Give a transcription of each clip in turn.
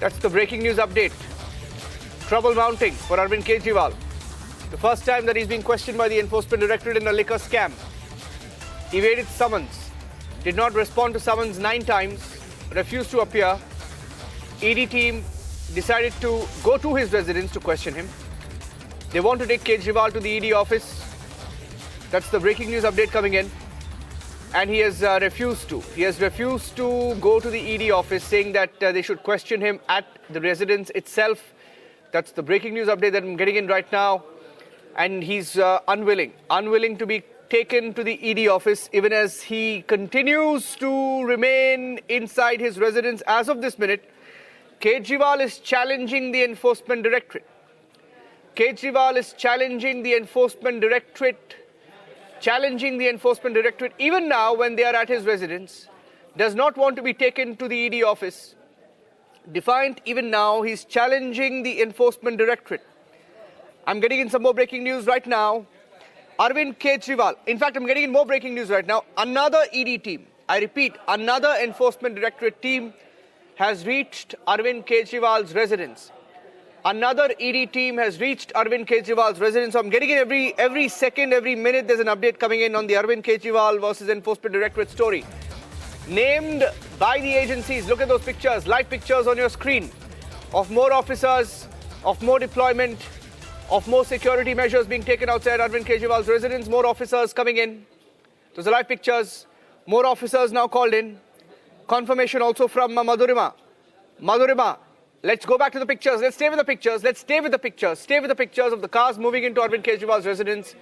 That's the breaking news update. Trouble mounting for Arvind Kejriwal. The first time that he's being questioned by the Enforcement Directorate in a liquor scam. Evaded summons. Did not respond to summons 9 times. Refused to appear. ED team decided to go to his residence to question him. They want to take Kejriwal to the ED office. That's the breaking news update coming in. And he has refused to. He has refused to go to the ED office, saying that they should question him at the residence itself. That's the breaking news update that I'm getting in right now. And he's unwilling to be taken to the ED office, even as he continues to remain inside his residence as of this minute. Kejriwal is challenging the Enforcement Directorate. Kejriwal is challenging the Enforcement Directorate. Even now when they are at his residence, does not want to be taken to the ED office. Defiant even now, he's challenging the Enforcement Directorate. I'm getting in some more breaking news right now. Arvind Kejriwal, in fact, I'm getting in more breaking news right now. Another ED team, I repeat, another Enforcement Directorate team has reached Arvind Kejriwal's residence. Another ED team has reached Arvind Kejriwal's residence. So I'm getting in every second, every minute, there's an update coming in on the Arvind Kejriwal versus Enforcement Directorate story. Named by the agencies, look at those pictures, live pictures on your screen of more officers, of more deployment, of more security measures being taken outside Arvind Kejriwal's residence, more officers coming in. Those are live pictures, more officers now called in. Confirmation also from Madhurima. Madhurima. Let's go back to the pictures. Let's stay with the pictures. Stay with the pictures of the cars moving into Arvind Kejriwal's residence.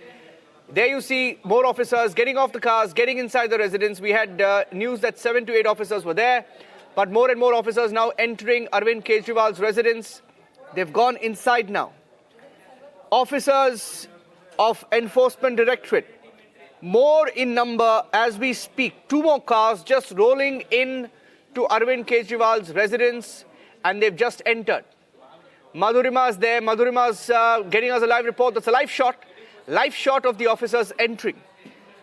There you see more officers getting off the cars, getting inside the residence. We had news that 7 to 8 officers were there, but more and more officers now entering Arvind Kejriwal's residence. They've gone inside now. Officers of Enforcement Directorate, more in number as we speak. 2 more cars just rolling in to Arvind Kejriwal's residence. And they've just entered. Madhurima's there. Madhurima's getting us a live report. That's a live shot of the officers entering.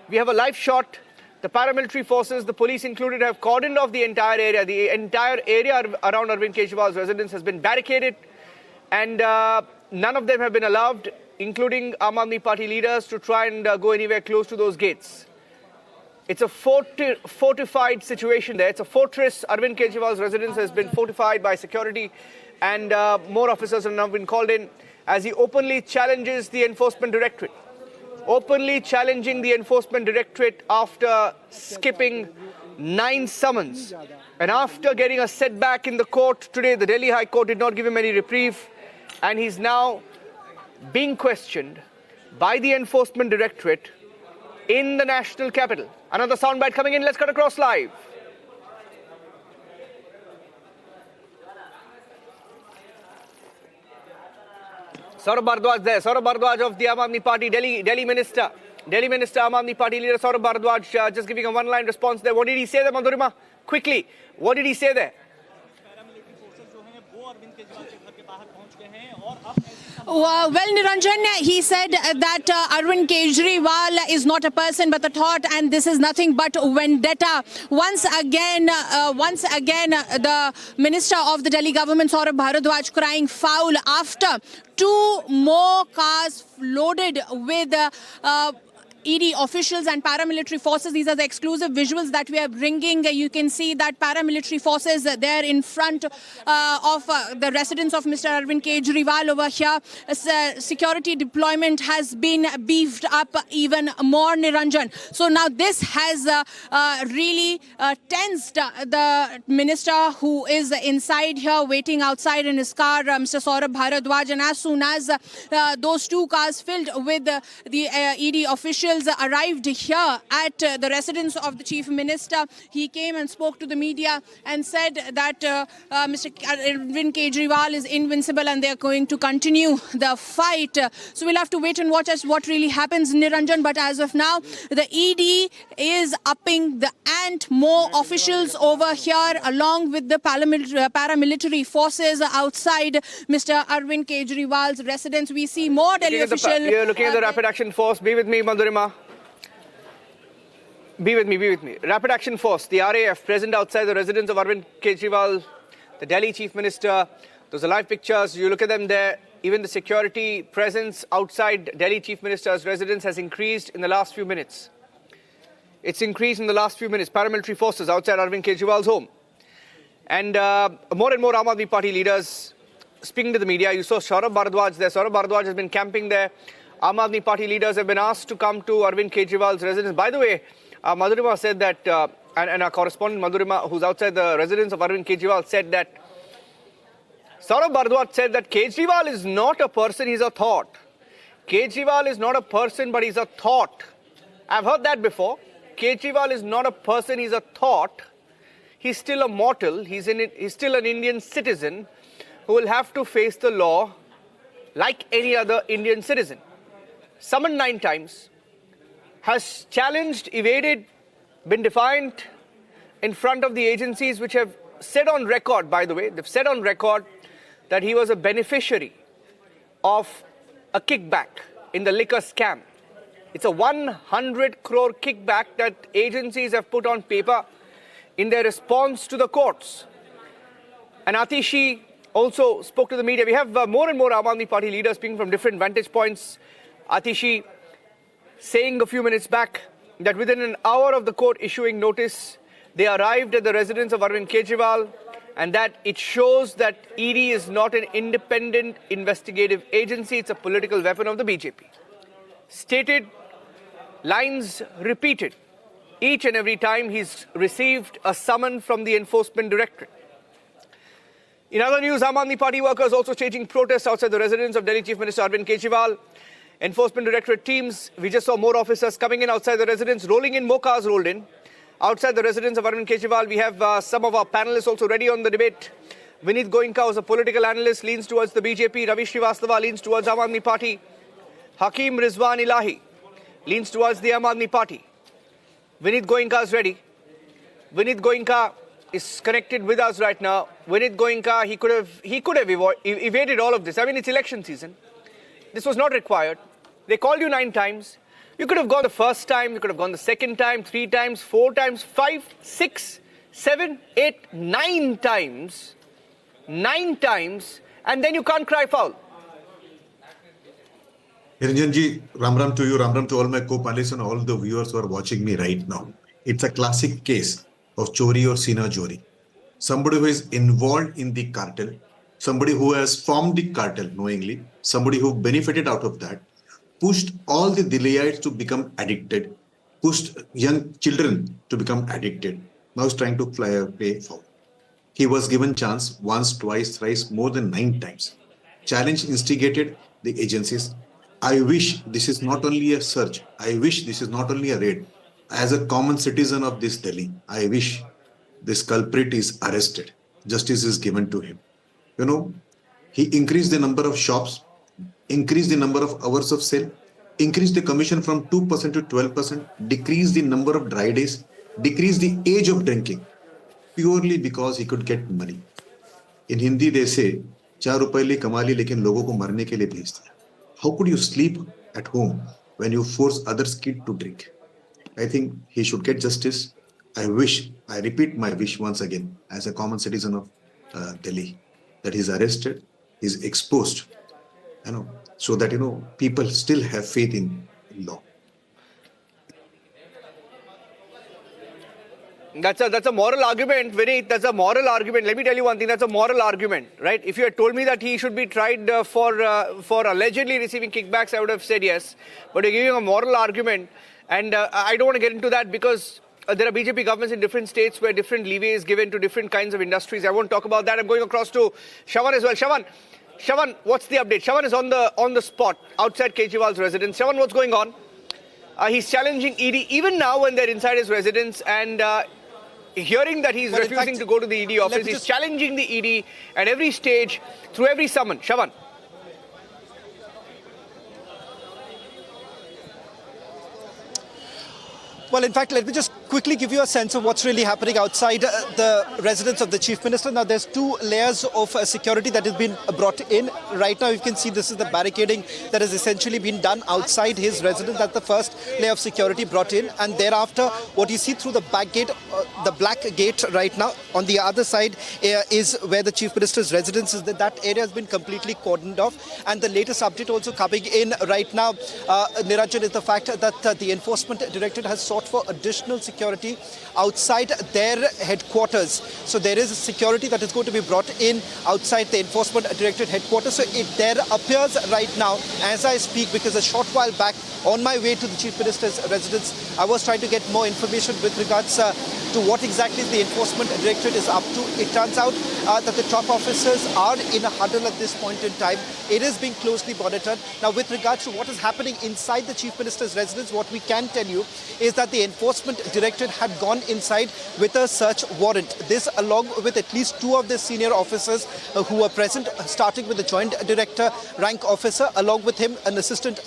We have a live shot. The paramilitary forces, the police included, have cordoned off the entire area. The entire area around Arvind Kejriwal's residence has been barricaded. And none of them have been allowed, including Aam Aadmi Party leaders, to try and go anywhere close to those gates. It's a fortified situation there. It's a fortress. Arvind Kejriwal's residence has been fortified by security, and more officers have now been called in as he openly challenges the Enforcement Directorate. Openly challenging the Enforcement Directorate after skipping 9 summons. And after getting a setback in the court today, the Delhi High Court did not give him any reprieve. And he's now being questioned by the Enforcement Directorate in the national capital. Another soundbite coming in. Let's cut across live. Saurabh Bharadwaj there. Saurabh Bharadwaj of the Aam Aadmi Party, Delhi Minister. Delhi Minister, Aam Aadmi Party leader Saurabh Bharadwaj just giving a one-line response there. What did he say there, Madhurima? Quickly, what did he say there? Well, Niranjan, he said that Arvind Kejriwal is not a person but a thought, and this is nothing but vendetta. Once again, the Minister of the Delhi government, Saurabh Bharadwaj, crying foul after 2 more cars loaded with ED officials and paramilitary forces. These are the exclusive visuals that we are bringing. You can see that paramilitary forces there in front of the residence of Mr. Arvind Kejriwal over here. Security deployment has been beefed up even more, Niranjan. So now this has really tensed the minister who is inside here waiting outside in his car, Mr. Saurabh Bharadwaj. And as soon as those 2 cars filled with the ED officials arrived here at the residence of the Chief Minister, he came and spoke to the media and said that Mr. Arvind Kejriwal is invincible and they are going to continue the fight. So we'll have to wait and watch as what really happens, Niranjan. But as of now, the ED is upping the ante. More officials over here along with the paramilitary forces outside Mr. Arvind Kejriwal's residence. We see more Delhi officials. You're looking at the Rapid Action Force. Be with me, Madhurima. Be with me. Rapid Action Force, the RAF, present outside the residence of Arvind Kejriwal. the Delhi Chief Minister. Those are live pictures. You look at them there. Even the security presence outside Delhi Chief Minister's residence has increased in the last few minutes. It's increased in the last few minutes. Paramilitary forces outside Arvind Kejriwal's home. And more and more Aam Aadmi Party leaders speaking to the media. You saw Saurabh Bharadwaj there. Saurabh Bharadwaj has been camping there. Aam Aadmi Party leaders have been asked to come to Arvind Kejriwal's residence. By the way, Madhurima said that, and our correspondent Madhurima, who's outside the residence of Arvind Kejriwal, said that Saurabh Bharadwaj said that Kejriwal is not a person, he's a thought. Kejriwal is not a person, but he's a thought. I've heard that before. Kejriwal is not a person, he's a thought. He's still a mortal. He's still an Indian citizen who will have to face the law like any other Indian citizen. Summoned 9 times, has challenged, evaded, been defiant in front of the agencies which have said on record, by the way, they've said on record that he was a beneficiary of a kickback in the liquor scam. It's a 100 crore kickback that agencies have put on paper in their response to the courts. And Atishi also spoke to the media. We have more and more Aam Aadmi Party leaders speaking from different vantage points. Atishi saying a few minutes back that within an hour of the court issuing notice, they arrived at the residence of Arvind Kejriwal, and that it shows that ED is not an independent investigative agency, it's a political weapon of the BJP. Stated, lines repeated, each and every time he's received a summon from the Enforcement Directorate. In other news, Aam Aadmi Party workers also staging protests outside the residence of Delhi Chief Minister Arvind Kejriwal. Enforcement Directorate teams, we just saw more officers coming in outside the residence, rolling in, more cars rolled in. Outside the residence of Arvind Kejriwal, we have some of our panelists also ready on the debate. Vineet Goenka, who's a political analyst, leans towards the BJP. Ravi Srivastava leans towards Aam Aadmi Party. Hakeem Rizwan Ilahi leans towards the Aam Aadmi Party. Vineet Goenka is ready. Vineet Goenka is connected with us right now. Vineet Goenka, he could have evaded all of this. I mean, it's election season. This was not required. They called you 9 times. You could have gone the first time, you could have gone the second time, 3 times, 4 times, 5, 6, 7, 8, 9 times. 9 times, and then you can't cry foul. Niranjan ji, Ram Ram to you, Ram Ram to all my co-panelists and all the viewers who are watching me right now. It's a classic case of chori or sina chori. Somebody who is involved in the cartel, somebody who has formed the cartel knowingly, somebody who benefited out of that, pushed all the Delhiites to become addicted, pushed young children to become addicted. Now he's trying to play foul. He was given chance once, twice, thrice, more than 9 times. Challenge instigated the agencies. I wish this is not only a search. I wish this is not only a raid. As a common citizen of this Delhi, I wish this culprit is arrested. Justice is given to him. You know, he increased the number of shops, increased the number of hours of sale, increased the commission from 2% to 12%, decreased the number of dry days, decreased the age of drinking, purely because he could get money. In Hindi they say, 4 रुपए ले कमा ली लेकिन लोगों को मरने के लिए भेज दिया. How could you sleep at home when you force others' kids to drink? I think he should get justice. I repeat my wish once again, as a common citizen of Delhi, that he's arrested, he's exposed, so that, people still have faith in law. That's a moral argument, Vineet. That's a moral argument. Let me tell you one thing. That's a moral argument, right? If you had told me that he should be tried for allegedly receiving kickbacks, I would have said yes. But you're giving a moral argument, and I don't want to get into that because there are BJP governments in different states where different leeway is given to different kinds of industries. I won't talk about that. I'm going across to Shawan as well. Shawan, what's the update? Shawan is on the spot outside Kejriwal's residence. Shawan, what's going on? He's challenging ED even now when they're inside his residence, and hearing that he's refusing to go to the ED office, he's challenging the ED at every stage, through every summon. Shawan. Well, in fact, let me just quickly give you a sense of what's really happening outside the residence of the Chief Minister. Now, there's two layers of security that has been brought in. Right now, you can see this is the barricading that has essentially been done outside his residence. That's the first layer of security brought in. And thereafter, what you see through the back gate, the black gate right now, on the other side is where the Chief Minister's residence is. That area has been completely cordoned off. And the latest update also coming in right now, Niranjan, is the fact that the Enforcement Directorate has sought for additional security outside their headquarters. So there is security that is going to be brought in outside the Enforcement Directorate headquarters. So there appears right now, as I speak, because a short while back on my way to the Chief Minister's residence, I was trying to get more information with regards to what exactly the Enforcement Directorate is up to. It turns out that the top officers are in a huddle at this point in time. It is being closely monitored. Now, with regards to what is happening inside the Chief Minister's residence, what we can tell you is that the Enforcement Directorate had gone inside with a search warrant. This along with at least two of the senior officers who were present, starting with the Joint Director rank officer, along with him an Assistant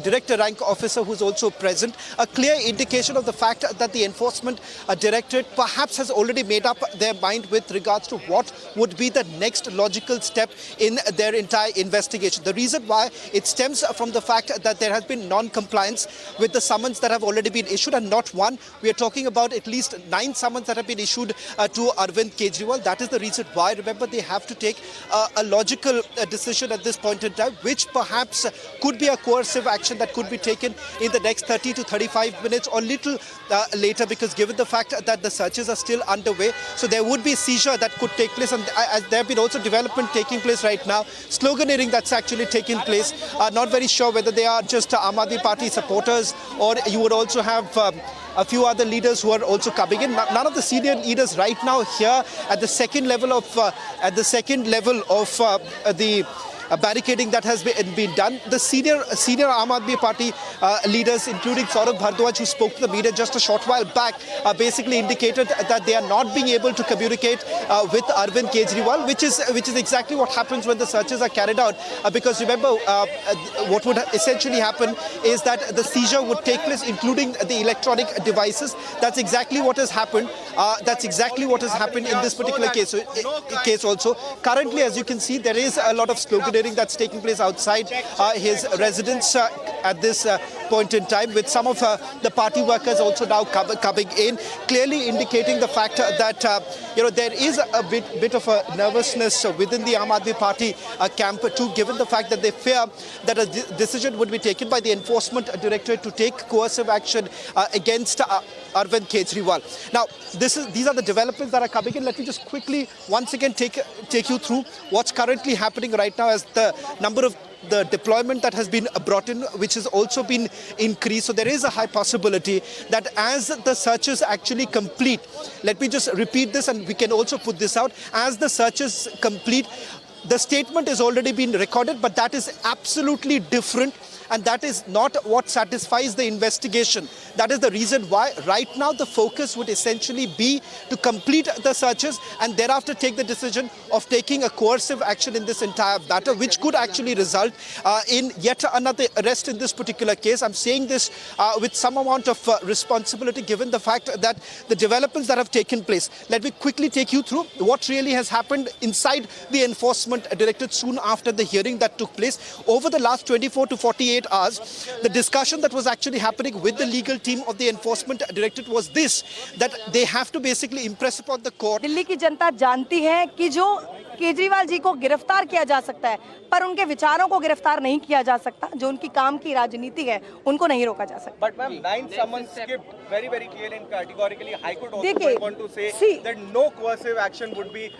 Director rank officer who's also present. A clear indication of the fact that the Enforcement Directorate perhaps has already made up their mind with regards to what would be the next logical step in their entire investigation. The reason why it stems from the fact that there has been non-compliance with the summons that have already been issued, and not one. We are talking about at least 9 summons that have been issued to Arvind Kejriwal. That is the reason why, remember, they have to take a logical decision at this point in time, which perhaps could be a coercive action that could be taken in the next 30 to 35 minutes or little later, because given the fact that the searches are still underway, so there would be seizure that could take place, and there have been also development taking place right now, sloganeering that's actually taking place. Not very sure whether they are just Aam Aadmi Party supporters, or you would also have a few other leaders who are also coming in. None of the senior leaders right now here at the second level of the barricading that has been done. The senior Aam Aadmi Party leaders, including Saurabh Bhardwaj, who spoke to the media just a short while back, basically indicated that they are not being able to communicate with Arvind Kejriwal, which is exactly what happens when the searches are carried out. Because remember, what would essentially happen is that the seizure would take place, including the electronic devices. That's exactly what has happened. That's exactly what has happened in this particular case. Also, currently, as you can see, there is a lot of sloganeering that's taking place outside his residence at this point in time, with some of the party workers also now coming in, clearly indicating the fact that there is a bit of a nervousness within the Aam Aadmi Party camp too, given the fact that they fear that a decision would be taken by the Enforcement Directorate to take coercive action against Arvind Kejriwal. Now, these are the developments that are coming in. Let me just quickly once again take you through what's currently happening right now, as the number of the deployment that has been brought in, which has also been increased. So there is a high possibility that as the searches actually complete, let me just repeat this and we can also put this out, as the searches complete, the statement has already been recorded, but that is absolutely different. And that is not what satisfies the investigation. That is the reason why right now the focus would essentially be to complete the searches and thereafter take the decision of taking a coercive action in this entire matter, which could actually result in yet another arrest in this particular case. I'm saying this with some amount of responsibility, given the fact that the developments that have taken place. Let me quickly take you through what really has happened inside the Enforcement Directorate soon after the hearing that took place. Over the last 24 to 48 hours, the discussion that was actually happening with the legal team of the Enforcement Directorate was this, that they have to basically impress upon the court. Delhi की जनता जानती है कि जो केजरीवाल जी को गिरफ्तार किया जा सकता है, पर उनके विचारों को गिरफ्तार नहीं किया जा सकता. जो उनकी काम की राजनीति है, उनको नहीं रोका जा सकता. But ma'am, 9 summons skipped very clearly and categorically. High Court also want to say that no coercive action would be,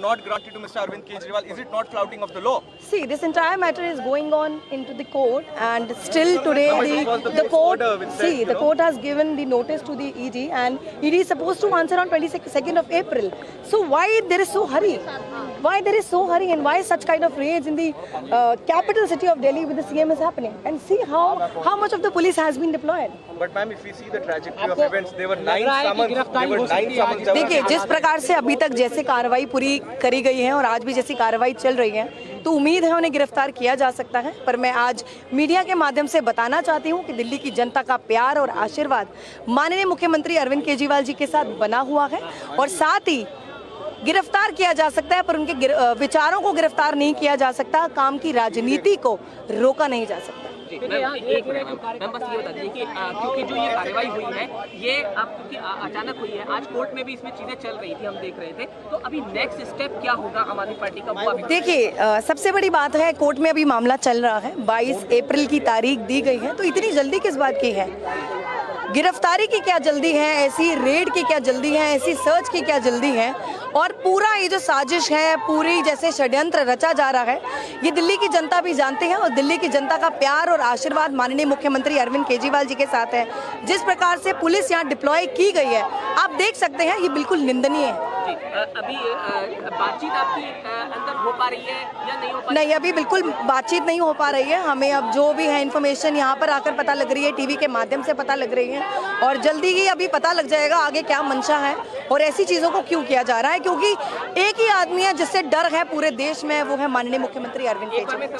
not granted to Mr. Arvind Kejriwal. Is it not flouting of the law? See, this entire matter is going on into the court, and still today the court has given the notice to the ED, and ED is supposed to answer on 22nd of April. So why there is so hurry? Why there is so hurry, and why such kind of raids in the capital city of Delhi with the CM is happening? And see how much of the police has been deployed. But ma'am, if we see the trajectory of events, there were 9 summons. देखिए, जिस प्रकार से अभी तक जैसे कार्रवाई पूरी करी गई है और आज भी जैसी कार्रवाई चल रही है, तो उम्मीद है उन्हें गिरफ्तार किया जा सकता है। पर मैं आज मीडिया के माध्यम से बताना चाहती हूँ कि दिल्ली की जनता का प्यार और आशीर्वाद माननीय मुख्यमंत्री अरविंद केजरीवाल जी के साथ बना हुआ है और साथ ही गिरफ्तार किया जा सकता है, पर उनके विचारों को गिरफ्तार नहीं किया जा सकता, काम की राजनीति को रोका नहीं जा सकता। एक मैम बस ये बता दीजिए कि क्योंकि जो ये कार्रवाई हुई है ये अब क्योंकि अचानक हुई है, आज कोर्ट में भी इसमें चीजें चल रही थी, हम देख रहे थे, तो अभी नेक्स्ट स्टेप क्या होगा आम आदमी पार्टी का? वो अभी देखिए, सबसे बड़ी बात है कोर्ट में अभी मामला चल रहा है, 22 अप्रैल की तारीख दी गई है, तो इतनी जल्दी किस बात की है? गिरफ्तारी की क्या जल्दी है, ऐसी रेड की क्या जल्दी है, ऐसी सर्च की क्या जल्दी है? और पूरा ये जो साजिश है, पूरी जैसे षड्यंत्र रचा जा रहा है, ये दिल्ली की जनता भी जानती है और दिल्ली की जनता का प्यार और आशीर्वाद माननीय मुख्यमंत्री अरविंद केजरीवाल जी के साथ है। जिस प्रकार से पुलिस यहाँ डिप्लॉय की गई है, आप देख सकते हैं, ये बिल्कुल निंदनीय है। अभी बातचीत आपकी अंदर हो पा रही है या नहीं हो पा रही? नहीं, अभी बिल्कुल बातचीत नहीं हो पा रही है। हमें अब जो भी है इन्फॉर्मेशन यहाँ पर आकर पता लग रही है, टीवी के माध्यम से पता लग रही है और जल्दी ही अभी पता लग जाएगा आगे क्या मंशा है और ऐसी चीज़ों को क्यों किया जा रहा है, क्योंकि एक ही आदमी है जिससे डर है पूरे देश में, वो है माननीय मुख्यमंत्री अरविंद केजरीवाल।